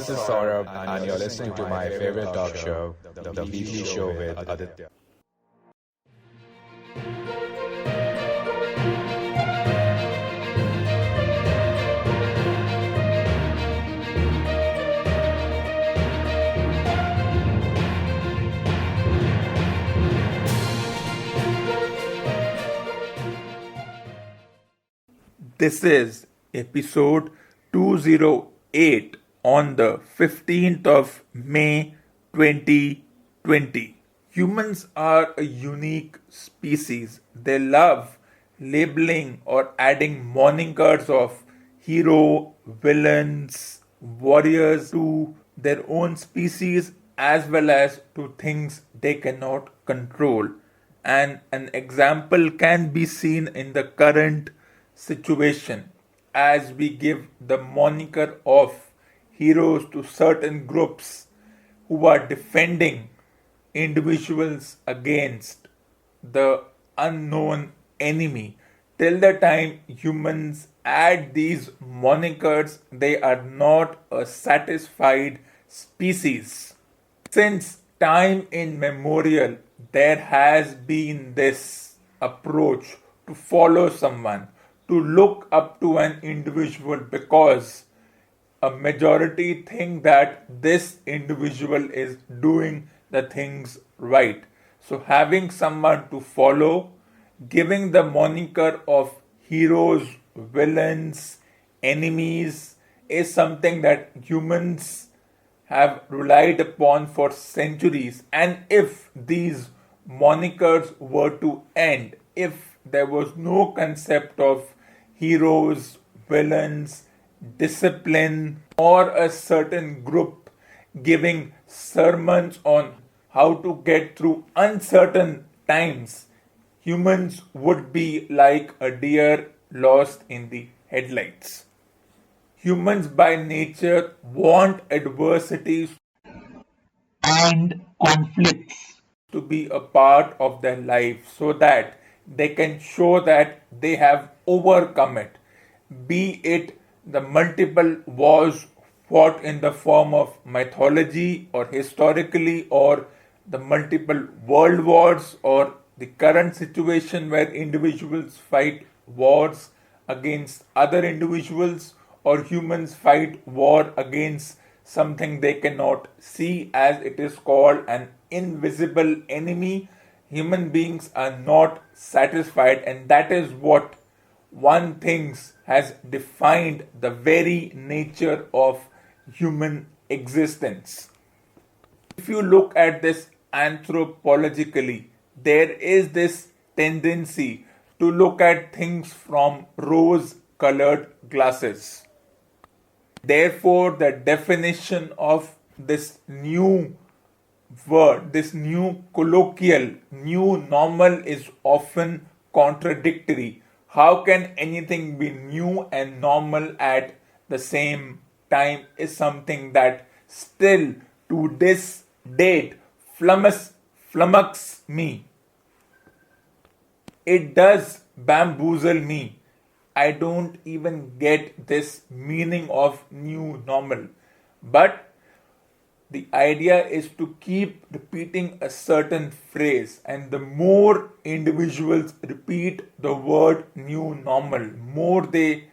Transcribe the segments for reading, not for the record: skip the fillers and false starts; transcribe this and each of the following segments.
This is Saurabh, and you're listening to my favorite talk show, The Weekly Show with Aditya. This is episode 208 on the 15th of May 2020. Humans are a unique species. They love labeling or adding monikers of hero, villains, warriors to their own species as well as to things they cannot control. And an example can be seen in the current situation as we give the moniker of heroes to certain groups who are defending individuals against the unknown enemy. Till the time humans add these monikers, they are not a satisfied species. Since time immemorial, there has been this approach to follow someone, to look up to an individual because a majority think that this individual is doing the things right. So having someone to follow, giving the moniker of heroes, villains, enemies is something that humans have relied upon for centuries. And if these monikers were to end, if there was no concept of heroes, villains, discipline, or a certain group giving sermons on how to get through uncertain times, humans would be like a deer lost in the headlights. Humans by nature want adversities and conflicts to be a part of their life so that they can show that they have overcome it. Be it the multiple wars fought in the form of mythology or historically, or the multiple world wars, or the current situation where individuals fight wars against other individuals, or humans fight war against something they cannot see, as it is called an invisible enemy. Human beings are not satisfied, and that is what one thinks has defined the very nature of human existence. If you look at this anthropologically, there is this tendency to look at things from rose colored glasses. Therefore, the definition of this new word, this new colloquial, new normal is often contradictory. How can anything be new and normal at the same time is something that still to this date flummox me. It does bamboozle me. I don't even get this meaning of new normal. But the idea is to keep repeating a certain phrase, and the more individuals repeat the word new normal, more they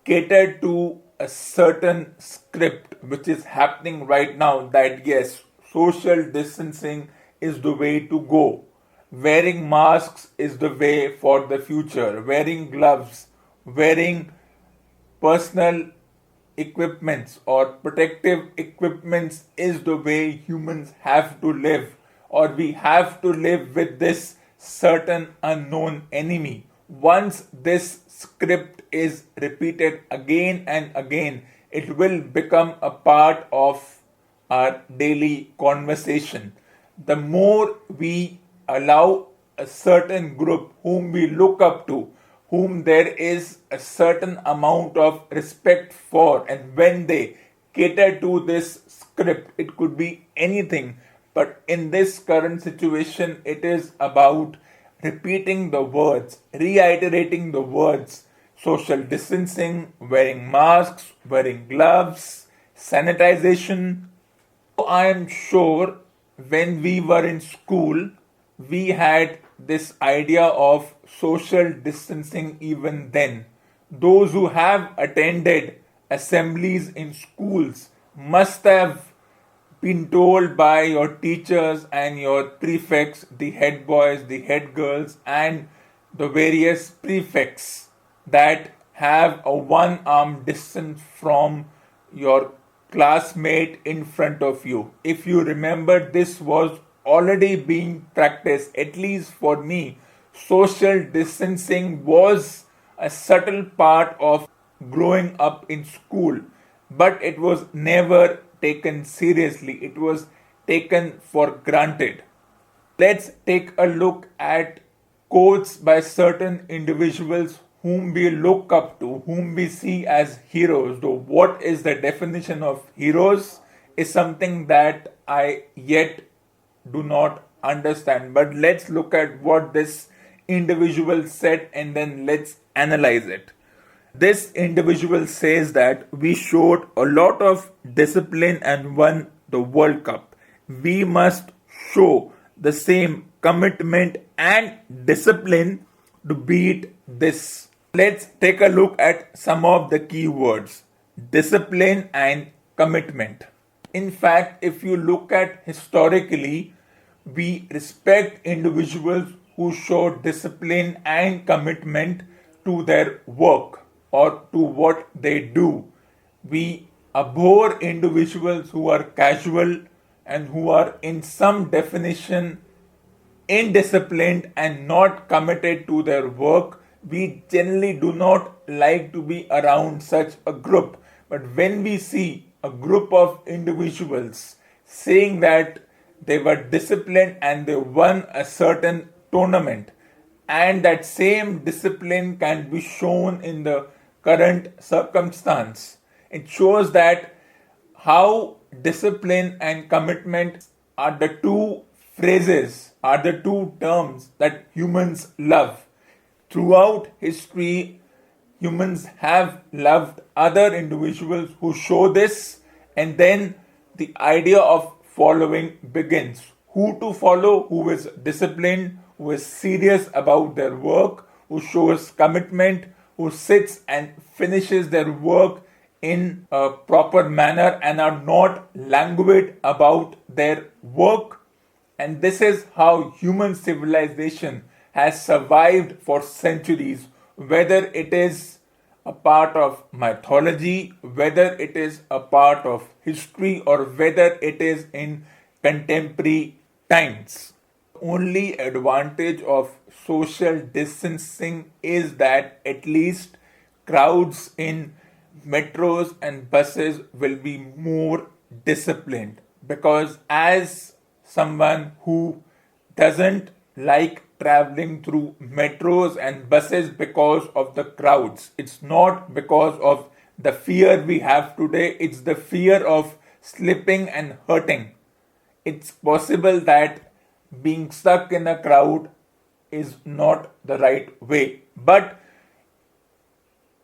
cater to a certain script which is happening right now, that yes, social distancing is the way to go. Wearing masks is the way for the future. Wearing gloves, wearing personal equipments or protective equipments is the way humans have to live, or we have to live with this certain unknown enemy. Once this script is repeated again and again, it will become a part of our daily conversation. The more we allow a certain group whom we look up to, whom there is a certain amount of respect for, and when they cater to this script, it could be anything, but in this current situation, it is about repeating the words, reiterating the words: social distancing, wearing masks, wearing gloves, sanitization. I am sure when we were in school, we had this idea of social distancing even then. Those who have attended assemblies in schools must have been told by your teachers and your prefects, the head boys, the head girls, and the various prefects that have a one arm distance from your classmate in front of you. If you remember, this was already being practiced, at least for me. Social distancing was a subtle part of growing up in school, but it was never taken seriously. It was taken for granted. Let's take a look at quotes by certain individuals whom we look up to, whom we see as heroes. Though what is the definition of heroes is something that I yet do not understand. But let's look at what this individual said and then let's analyze it. This individual says that we showed a lot of discipline and won the World Cup. We must show the same commitment and discipline to beat this. Let's take a look at some of the key words: discipline and commitment. In fact, if you look at historically, we respect individuals who show discipline and commitment to their work or to what they do. We abhor individuals who are casual and who are, in some definition, indisciplined and not committed to their work. We generally do not like to be around such a group. But when we see a group of individuals saying that they were disciplined and they won a certain tournament, and that same discipline can be shown in the current circumstance, it shows that how discipline and commitment are the two phrases, are the two terms that humans love. Throughout history, humans have loved other individuals who show this, and then the idea of following begins. Who to follow? Who is disciplined, who is serious about their work, who shows commitment, who sits and finishes their work in a proper manner and are not languid about their work. And this is how human civilization has survived for centuries, whether it is a part of mythology, whether it is a part of history, or whether it is in contemporary times. Only advantage of social distancing is that at least crowds in metros and buses will be more disciplined, because as someone who doesn't like traveling through metros and buses because of the crowds, it's not because of the fear we have today, it's the fear of slipping and hurting. It's possible that being stuck in a crowd is not the right way. But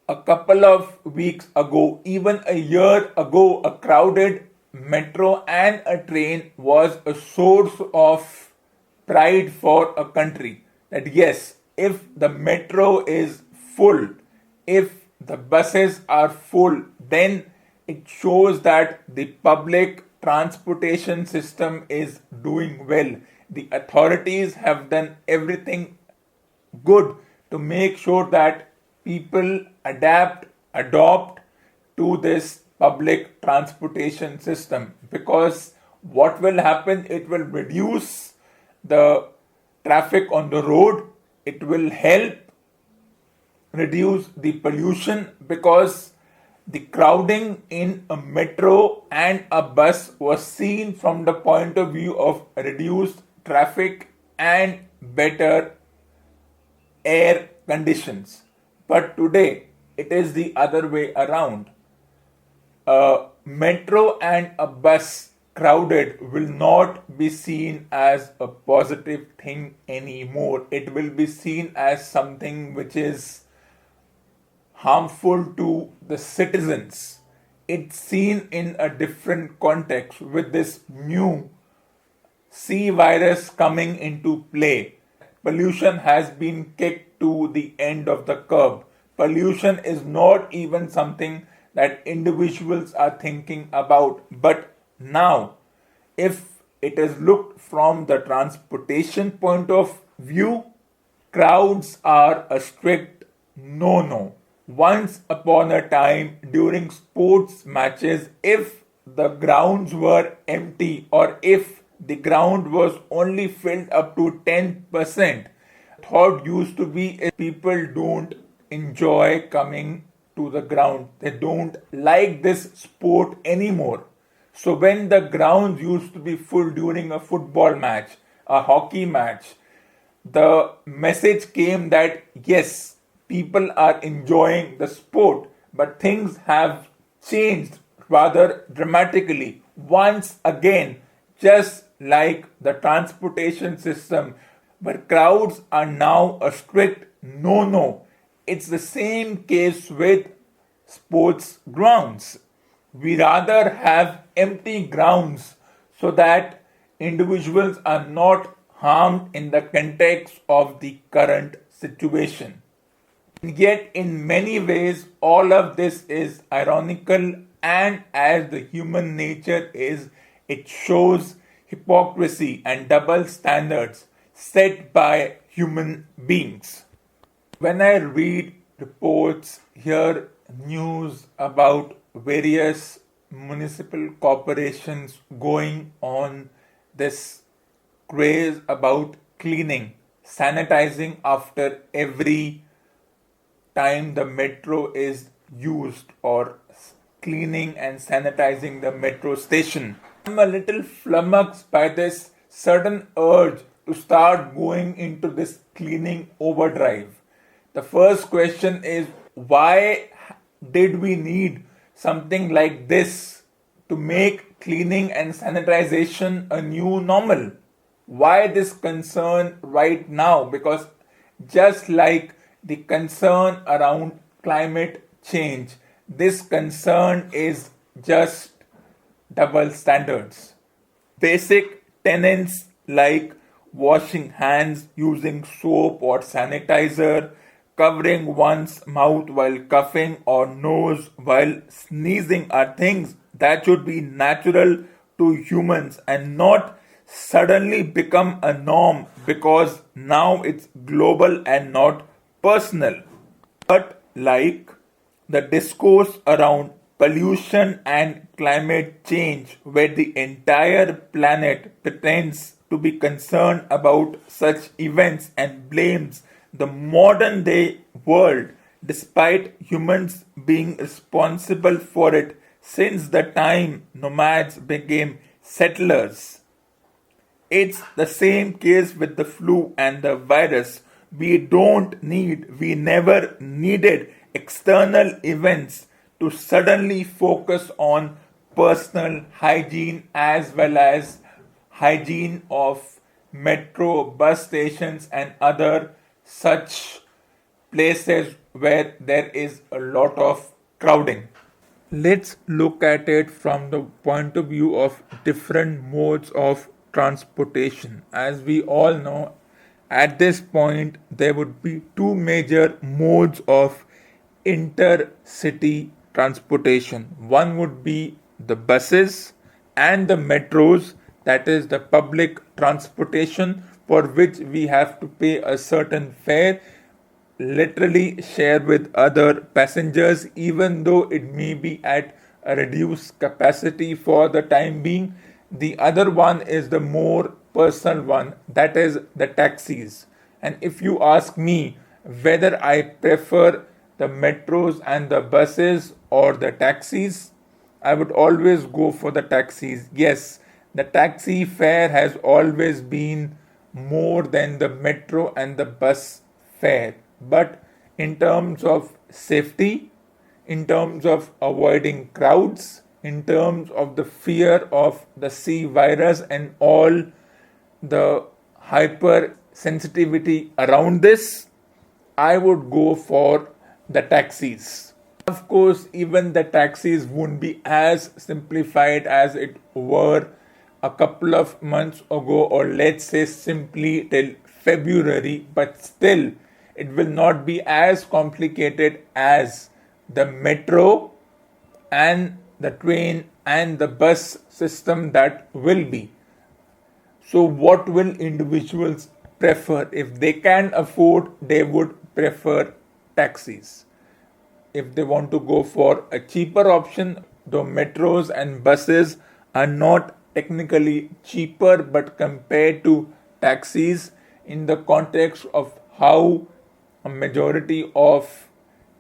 a couple of weeks ago, even a year ago, a crowded metro and a train was a source of pride for a country. That yes, if the metro is full, if the buses are full, then it shows that the public transportation system is doing well. The authorities have done everything good to make sure that people adopt to this public transportation system, because what will happen, it will reduce the traffic on the road, it will help reduce the pollution, because the crowding in a metro and a bus was seen from the point of view of reduced traffic and better air conditions. But today it is the other way around. A metro and a bus crowded will not be seen as a positive thing anymore. It will be seen as something which is harmful to the citizens. it's seen in a different context with this new C virus coming into play. Pollution has been kicked to the end of the curb. Pollution is not even something that individuals are thinking about. But now, if it is looked from the transportation point of view, crowds are a strict no. Once upon a time during sports matches, if the grounds were empty or if the ground was only filled up to 10%, thought used to be is people don't enjoy coming to the ground. They don't like this sport anymore. So when the grounds used to be full during a football match, a hockey match, the message came that yes, people are enjoying the sport, but things have changed rather dramatically. Once again, just like the transportation system, but crowds are now a strict no. It's the same case with sports grounds. We rather have empty grounds so that individuals are not harmed in the context of the current situation. Yet, in many ways, all of this is ironical, and as the human nature is, it shows hypocrisy and double standards set by human beings. When I read reports, hear news about various municipal corporations going on this craze about cleaning, sanitizing after every time the metro is used, or cleaning and sanitizing the metro station, I'm a little flummoxed by this sudden urge to start going into this cleaning overdrive. The first question is, why did we need something like this to make cleaning and sanitization a new normal? Why this concern right now? Because just like the concern around climate change, this concern is just double standards. Basic tenets like washing hands using soap or sanitizer, covering one's mouth while coughing or nose while sneezing are things that should be natural to humans and not suddenly become a norm because now it's global and not personal. But like the discourse around pollution and climate change, where the entire planet pretends to be concerned about such events and blames the modern day world, despite humans being responsible for it since the time nomads became settlers. It's the same case with the flu and the virus. We never needed external events to suddenly focus on personal hygiene as well as hygiene of metro, bus stations, and other such places where there is a lot of crowding. Let's look at it from the point of view of different modes of transportation. As we all know, at this point, there would be two major modes of intercity transportation. One would be the buses and the metros, that is the public transportation for which we have to pay a certain fare, literally share with other passengers, even though it may be at a reduced capacity for the time being. The other one is the more personal one, that is the taxis. And if you ask me whether I prefer the metros and the buses or the taxis, I would always go for the taxis. Yes, the taxi fare has always been more than the metro and the bus fare. But in terms of safety, in terms of avoiding crowds, in terms of the fear of the C virus and all the hypersensitivity around this, I would go for the taxis. Of course, even the taxis won't be as simplified as it were a couple of months ago, or let's say simply till February, but still, it will not be as complicated as the metro and the train and the bus system that will be. So, what will individuals prefer? If they can afford, they would prefer taxis. If they want to go for a cheaper option, the metros and buses are not technically cheaper, but compared to taxis, in the context of how a majority of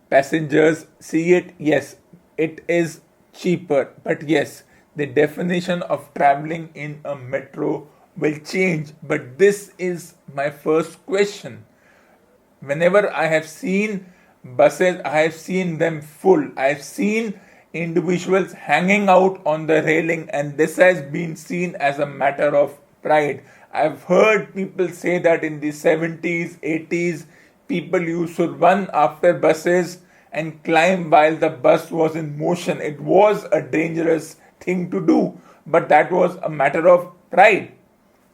passengers see it, yes, it is cheaper. But yes, the definition of traveling in a metro will change. But this is my first question. Whenever I have seen buses, I have seen them full. I have seen individuals hanging out on the railing, and this has been seen as a matter of pride. I've heard people say that in the 70s, 80s, people used to run after buses and climb while the bus was in motion. It was a dangerous thing to do, but that was a matter of pride.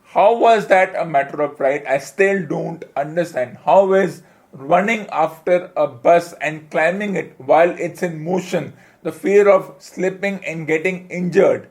How was that a matter of pride? I still don't understand. How is running after a bus and climbing it while it's in motion, the fear of slipping and getting injured?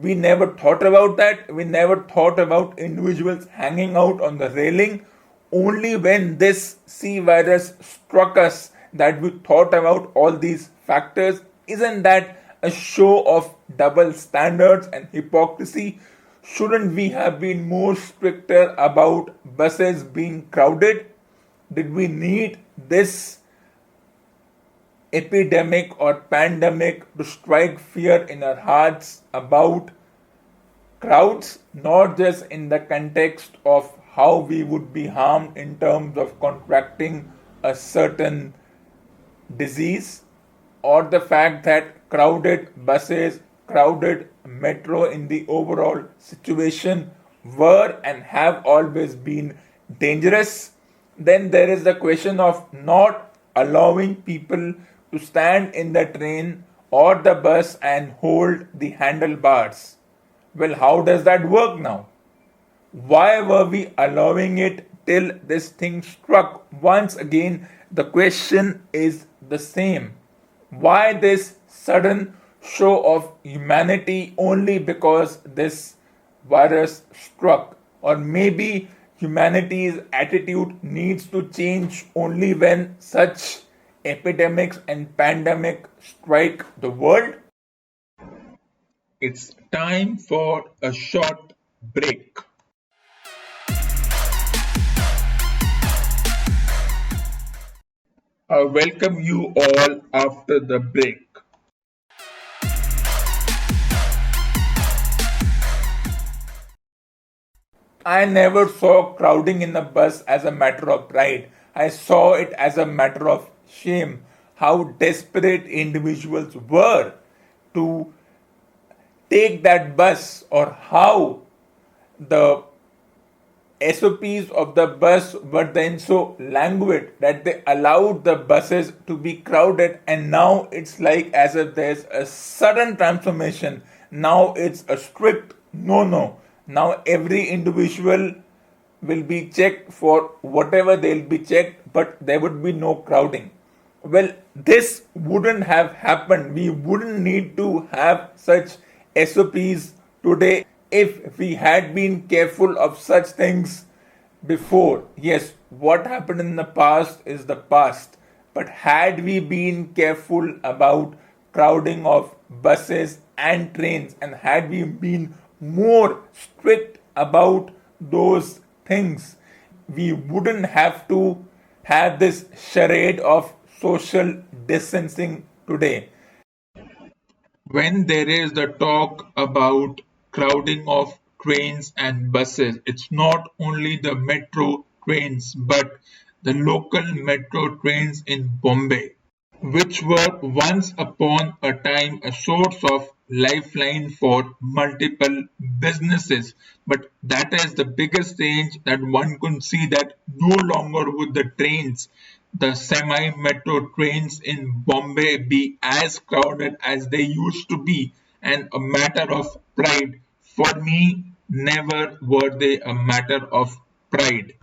We never thought about that. We never thought about individuals hanging out on the railing. Only when this C virus struck us that we thought about all these factors. Isn't that a show of double standards and hypocrisy? Shouldn't we have been more stricter about buses being crowded? Did we need this epidemic or pandemic to strike fear in our hearts about crowds, not just in the context of how we would be harmed in terms of contracting a certain disease, or the fact that crowded buses, crowded metro in the overall situation were and have always been dangerous? Then there is the question of not allowing people to stand in the train or the bus and hold the handlebars. Well, how does that work now? Why were we allowing it till this thing struck? Once again, the question is the same. Why this sudden show of humanity only because this virus struck? Or maybe humanity's attitude needs to change only when such epidemics and pandemic strike the world? It's time for a short break. I welcome you all after the break. I never saw crowding in a bus as a matter of pride. I saw it as a matter of shame. How desperate individuals were to take that bus, or how the SOPs of the bus were then so languid that they allowed the buses to be crowded, and now it's like as if there's a sudden transformation. Now it's a strict no. Now every individual will be checked for whatever they'll be checked, but there would be no crowding. Well, this wouldn't have happened. We wouldn't need to have such SOPs today if we had been careful of such things before. Yes, what happened in the past is the past. But had we been careful about crowding of buses and trains, and had we been more strict about those things, we wouldn't have to have this charade of social distancing today. When there is the talk about crowding of trains and buses, it's not only the metro trains but the local metro trains in Bombay, which were once upon a time a source of lifeline for multiple businesses. But that is the biggest change, that one could see that no longer would the trains the semi-metro trains in Bombay be as crowded as they used to be and a matter of pride. For me, never were they a matter of pride,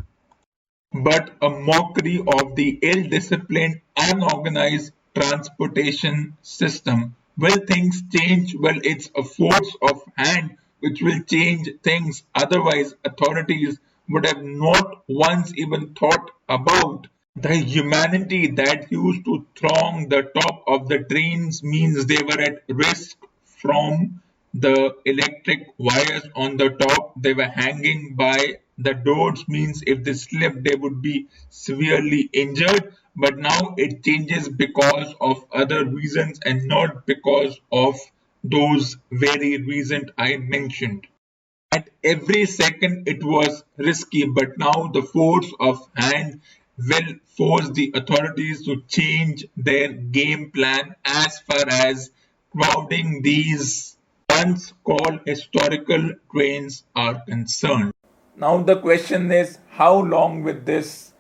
but a mockery of the ill-disciplined, unorganized transportation system. Will things change? Well, it's a force of hand which will change things. Otherwise, authorities would have not once even thought about. The humanity that used to throng the top of the trains means they were at risk from the electric wires on the top. They were hanging by the doors, means if they slipped, they would be severely injured. But now it changes because of other reasons and not because of those very reasons I mentioned. At every second it was risky, but now the force of hand will force the authorities to change their game plan as far as crowding these once called historical trains are concerned. Now the question is, how long will this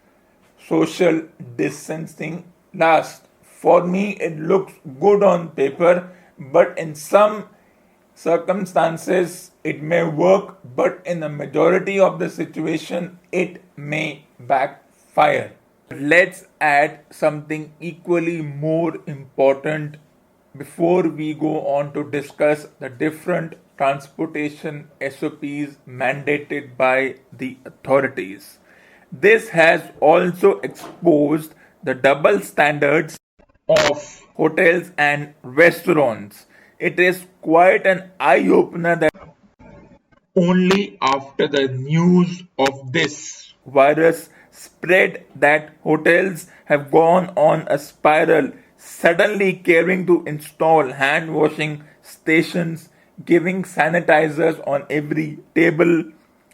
social distancing last? For me, it looks good on paper, but in some circumstances it may work, but in the majority of the situation it may backfire. Let's add something equally more important before we go on to discuss the different transportation SOPs mandated by the authorities. This has also exposed the double standards of hotels and restaurants. It is quite an eye opener that only after the news of this virus spread that hotels have gone on a spiral, suddenly caring to install hand washing stations, giving sanitizers on every table,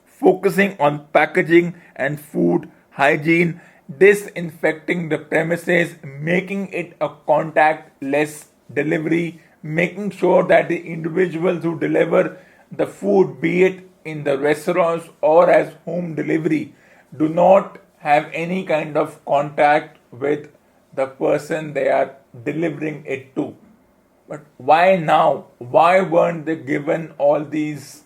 focusing on packaging and food hygiene, disinfecting the premises, making it a contactless delivery, making sure that the individuals who deliver the food, be it in the restaurants or as home delivery, do not have any kind of contact with the person they are delivering it to. But why now? Why weren't they given all these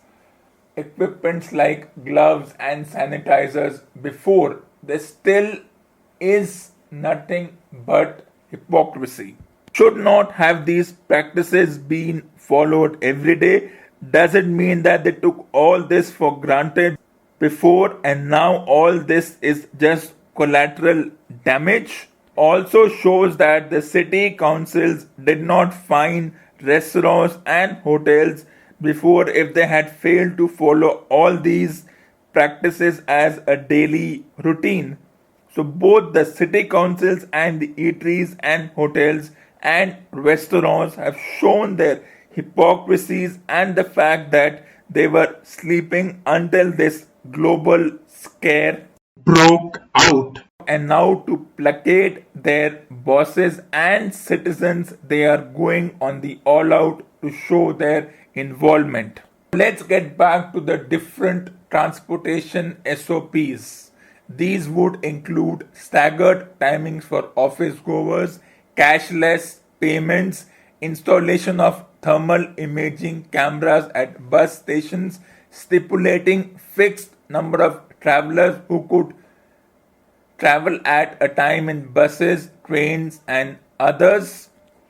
equipments like gloves and sanitizers before? There still is nothing but hypocrisy. Should not have these practices been followed every day? Does it mean that they took all this for granted before and now all this is just collateral damage? Also shows that the city councils did not fine restaurants and hotels before if they had failed to follow all these practices as a daily routine. So both the city councils and the eateries and hotels and restaurants have shown their hypocrisies and the fact that they were sleeping until this global scare broke out. And now to placate their bosses and citizens, they are going on the all out to show their involvement. Let's get back to the different transportation SOPs. These would include staggered timings for office goers, cashless payments, installation of thermal imaging cameras at bus stations, stipulating fixed number of travelers who could travel at a time in buses, trains, and others.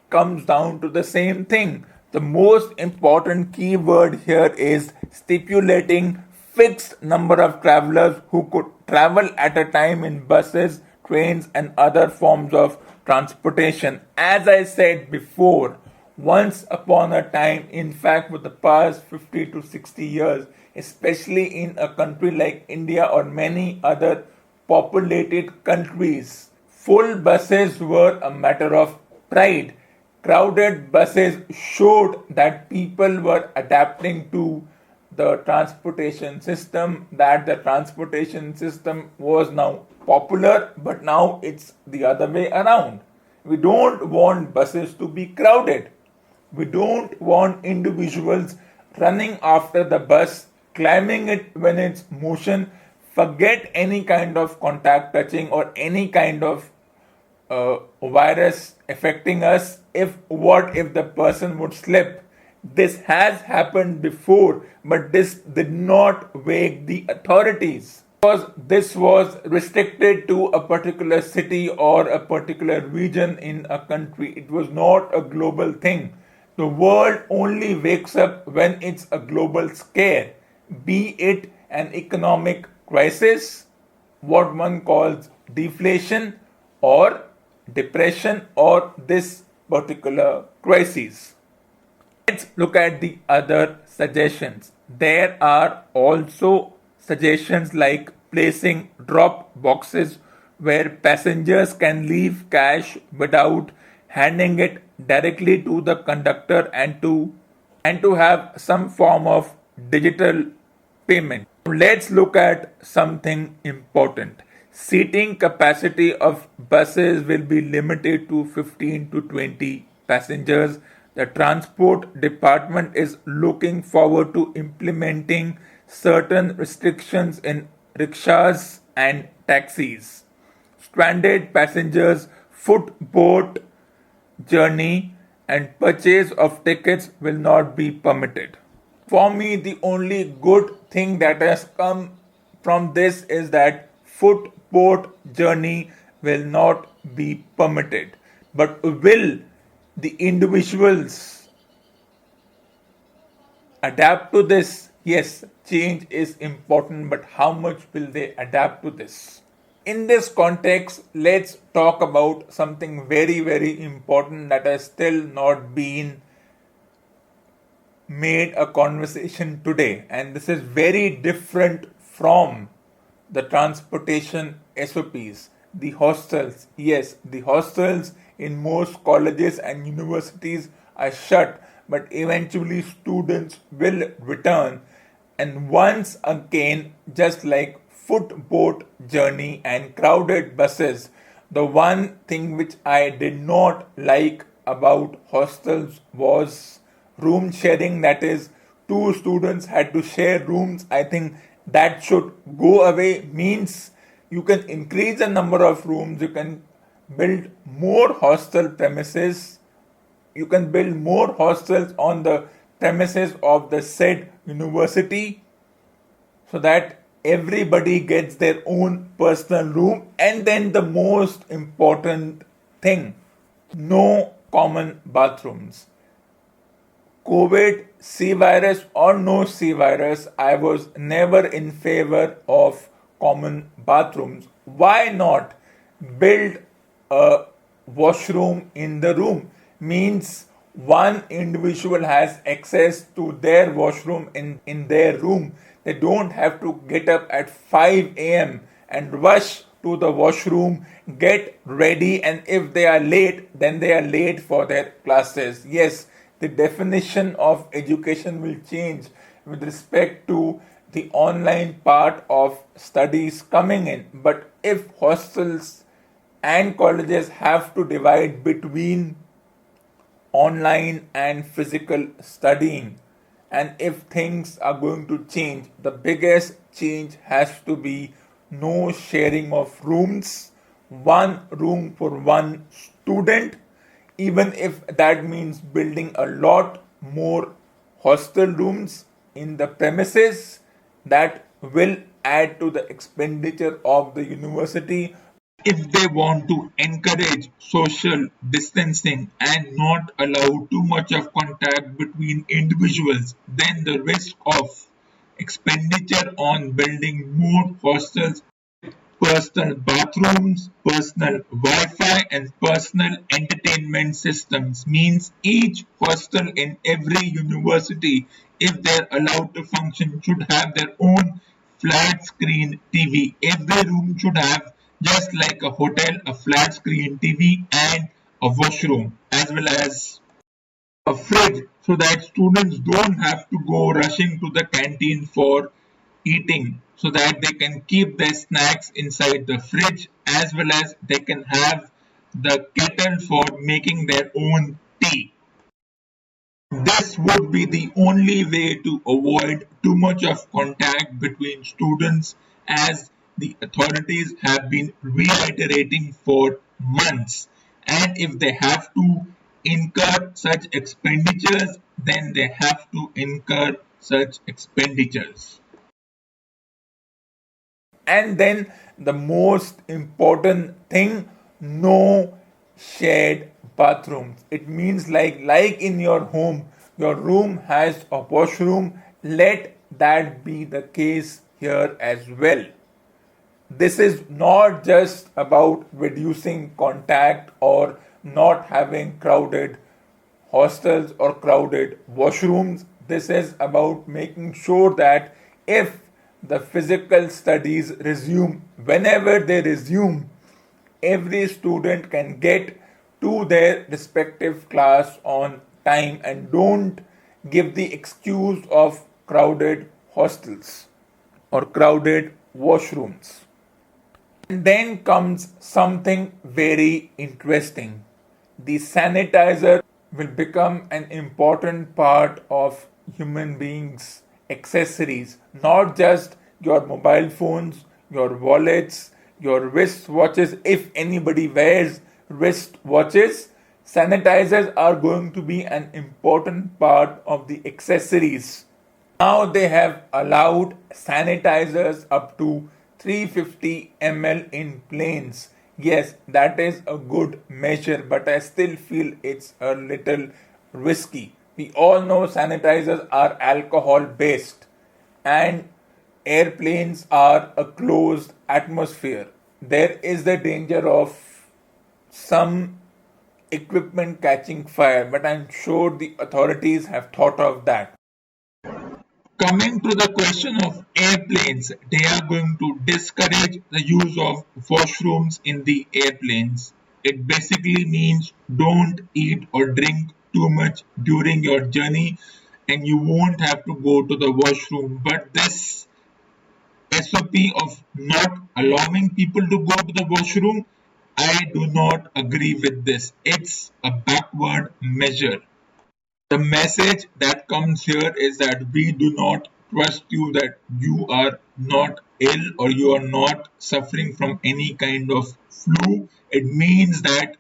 Comes down to the same thing. The most important key word here is stipulating fixed number of travelers who could travel at a time in buses, trains, and other forms of transportation. As I said before, once upon a time, in fact, for the past 50 to 60 years, especially in a country like India or many other populated countries, full buses were a matter of pride. Crowded buses showed that people were adapting to the transportation system, that the transportation system was now popular, but now it's the other way around. We don't want buses to be crowded. We don't want individuals running after the bus, climbing it when it's motion, forget any kind of contact touching or any kind of virus affecting us. What if the person would slip? This has happened before, but this did not wake the authorities because this was restricted to a particular city or a particular region in a country. It was not a global thing. The world only wakes up when it's a global scare, be it an economic crisis, what one calls deflation, or depression, or this particular crisis. Let's look at the other suggestions. There are also suggestions like placing drop boxes where passengers can leave cash without handing it directly to the conductor, and to have some form of digital payment. Let's look at something important. Seating capacity of buses will be limited to 15 to 20 passengers. The transport department is looking forward to implementing certain restrictions in rickshaws and taxis. Stranded passengers, footboat journey, and purchase of tickets will not be permitted. For me, the only good thing that has come from this is that footboat journey will not be permitted. But will the individuals adapt to this? Yes, change is important, but how much will they adapt to this? In this context, let's talk about something very, very important that has still not been made a conversation today, and this is very different from the transportation SOPs. The hostels, yes, the hostels in most colleges and universities are shut, but eventually students will return. And once again, just like footboat journey and crowded buses, the one thing which I did not like about hostels was room sharing. That is, two students had to share rooms. I think that should go away. Means you can increase the number of rooms, you can build more hostel premises, you can build more hostels on the premises of the said university, so that everybody gets their own personal room. And then the most important thing, no common bathrooms. COVID, C virus or no C virus, I was never in favor of common bathrooms. Why not build a washroom in the room? Means one individual has access to their washroom in their room. They don't have to get up at 5 a.m. and rush to the washroom, get ready, and if they are late, then they are late for their classes. Yes, the definition of education will change with respect to the online part of studies coming in. But if hostels and colleges have to divide between online and physical studying, and if things are going to change, the biggest change has to be no sharing of rooms, one room for one student, even if that means building a lot more hostel rooms in the premises. That will add to the expenditure of the university. If they want to encourage social distancing and not allow too much of contact between individuals, then the risk of expenditure on building more hostels, personal bathrooms, personal Wi-Fi, and personal entertainment systems means each hostel in every university, if they're allowed to function, should have their own flat screen TV. Every room should have, just like a hotel, a flat screen TV and a washroom, as well as a fridge, so that students don't have to go rushing to the canteen for eating, so that they can keep their snacks inside the fridge, as well as they can have the kettle for making their own tea. This would be the only way to avoid too much of contact between students, as the authorities have been reiterating for months. And if they have to incur such expenditures, then they have to incur such expenditures. And then the most important thing, no shared bathrooms. It means like in your home, your room has a washroom. Let that be the case here as well. This is not just about reducing contact or not having crowded hostels or crowded washrooms. This is about making sure that if the physical studies resume, whenever they resume, every student can get to their respective class on time and don't give the excuse of crowded hostels or crowded washrooms. And then comes something very interesting. The sanitizer will become an important part of human beings' accessories, not just your mobile phones, your wallets, your wrist watches. If anybody wears wrist watches, sanitizers are going to be an important part of the accessories. Now they have allowed sanitizers up to 350 ml in planes. Yes, that is a good measure, but I still feel it's a little risky. We all know sanitizers are alcohol based and airplanes are a closed atmosphere. There is the danger of some equipment catching fire, but I'm sure the authorities have thought of that. Coming to the question of airplanes, they are going to discourage the use of washrooms in the airplanes. It basically means don't eat or drink too much during your journey and you won't have to go to the washroom. But this SOP of not allowing people to go to the washroom, I do not agree with this. It's a backward measure. The message that comes here is that we do not trust you, that you are not ill or you are not suffering from any kind of flu. It means that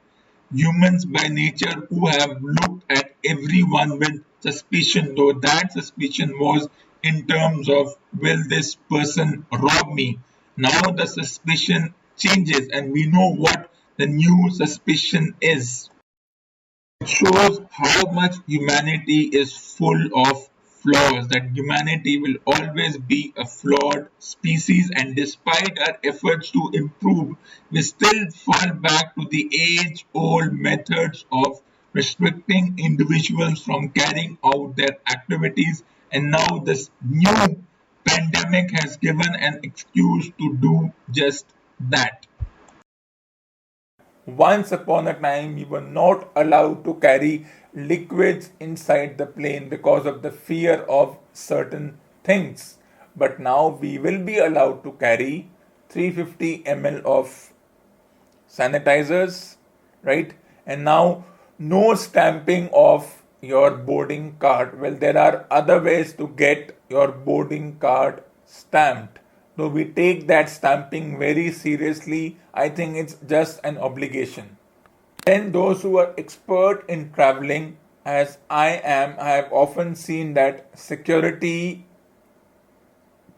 humans by nature who have looked at everyone with suspicion, though that suspicion was in terms of will this person rob me? Now the suspicion changes and we know what the new suspicion is. It shows how much humanity is full of flaws, that humanity will always be a flawed species, and despite our efforts to improve, we still fall back to the age old methods of restricting individuals from carrying out their activities. And now, this new pandemic has given an excuse to do just that. Once upon a time, we were not allowed to carry liquids inside the plane because of the fear of certain things. But now we will be allowed to carry 350 ml of sanitizers, right? And now no stamping of your boarding card. Well, there are other ways to get your boarding card stamped. Though we take that stamping very seriously, I think it's just an obligation. Then those who are expert in traveling, as I am, I have often seen that security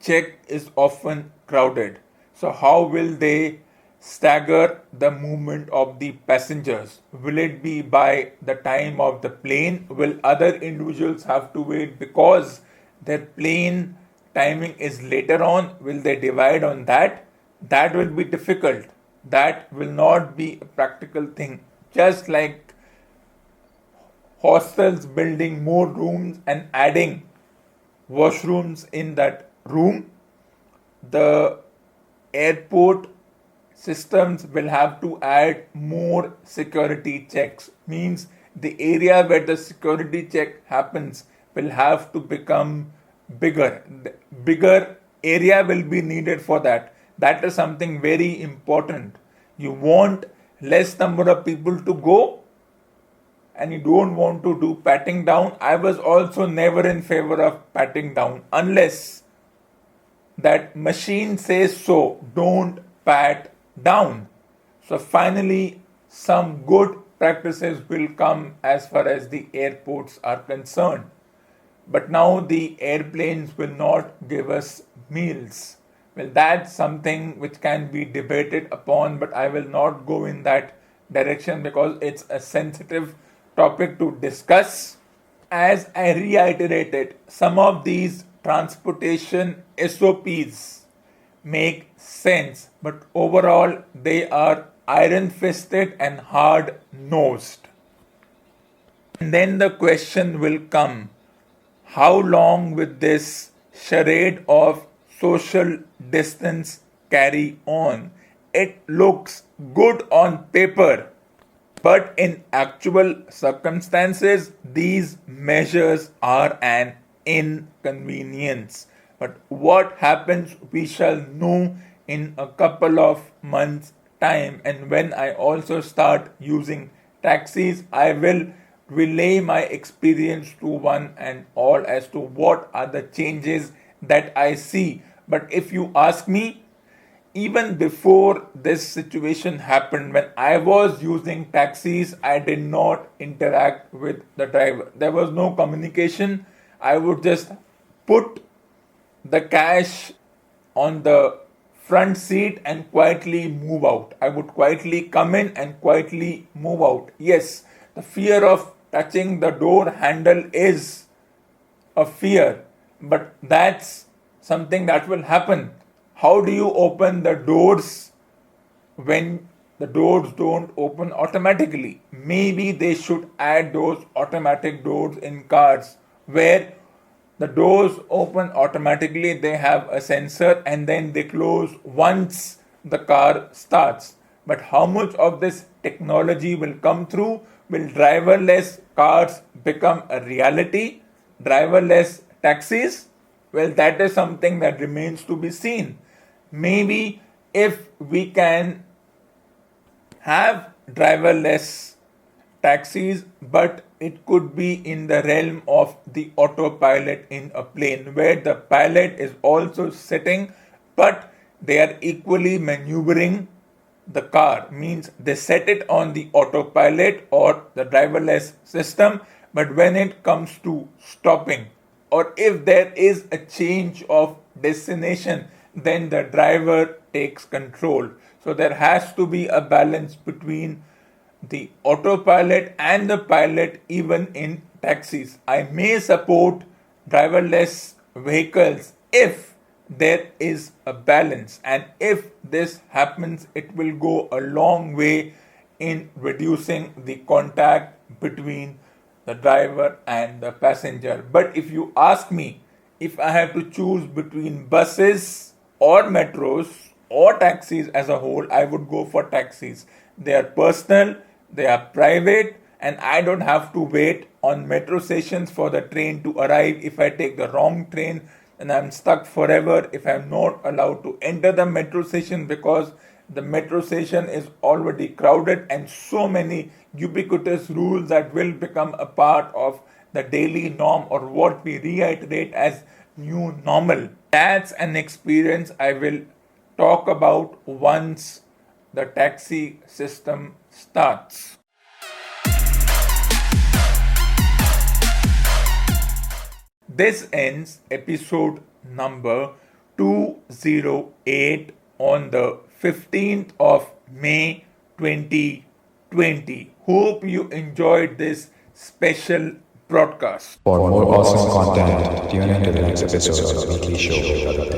check is often crowded. So how will they stagger the movement of the passengers? Will it be by the time of the plane? Will other individuals have to wait because their plane timing is later on? Will they divide on that? That will be difficult. That will not be a practical thing. Just like hostels building more rooms and adding washrooms in that room, the airport systems will have to add more security checks. Means the area where the security check happens will have to become bigger. The bigger area will be needed for that. That is something very important. You want less number of people to go and you don't want to do patting down. I was also never in favor of patting down unless that machine says so. Don't pat down. So finally, some good practices will come as far as the airports are concerned. But now the airplanes will not give us meals. Well, that's something which can be debated upon, but I will not go in that direction because it's a sensitive topic to discuss. As I reiterated, some of these transportation SOPs make sense, but overall they are iron fisted and hard nosed. And then the question will come, how long will this charade of social distance carry on? It looks good on paper, but in actual circumstances, these measures are an inconvenience. But what happens, we shall know in a couple of months' time. And when I also start using taxis, I will relay my experience to one and all as to what are the changes that I see. But if you ask me, even before this situation happened, when I was using taxis, I did not interact with the driver. There was no communication. I would just put the cash on the front seat and quietly move out. I would quietly come in and quietly move out. Yes, the fear of touching the door handle is a fear, but that's something that will happen. How do you open the doors when the doors don't open automatically? Maybe they should add those automatic doors in cars where the doors open automatically, they have a sensor and then they close once the car starts. But how much of this technology will come through? Will driverless cars become a reality? Driverless taxis? Well, that is something that remains to be seen. Maybe if we can have driverless taxis, but it could be in the realm of the autopilot in a plane where the pilot is also sitting, but they are equally maneuvering the car. Means they set it on the autopilot or the driverless system, but when it comes to stopping, or if there is a change of destination, then the driver takes control. So there has to be a balance between the autopilot and the pilot even in taxis. I may support driverless vehicles if there is a balance, and if this happens, it will go a long way in reducing the contact between the driver and the passenger. But if you ask me, if I have to choose between buses or metros or taxis as a whole, I would go for taxis. They are personal, they are private, and I don't have to wait on metro stations for the train to arrive. If I take the wrong train, then I'm stuck forever. If I'm not allowed to enter the metro station because the metro station is already crowded, and so many ubiquitous rules that will become a part of the daily norm, or what we reiterate as new normal. That's an experience I will talk about once the taxi system starts. This ends episode number 208 on the 15th of May 2020. Hope you enjoyed this special broadcast. For more awesome content, tune in to the next episode of Weekly Show.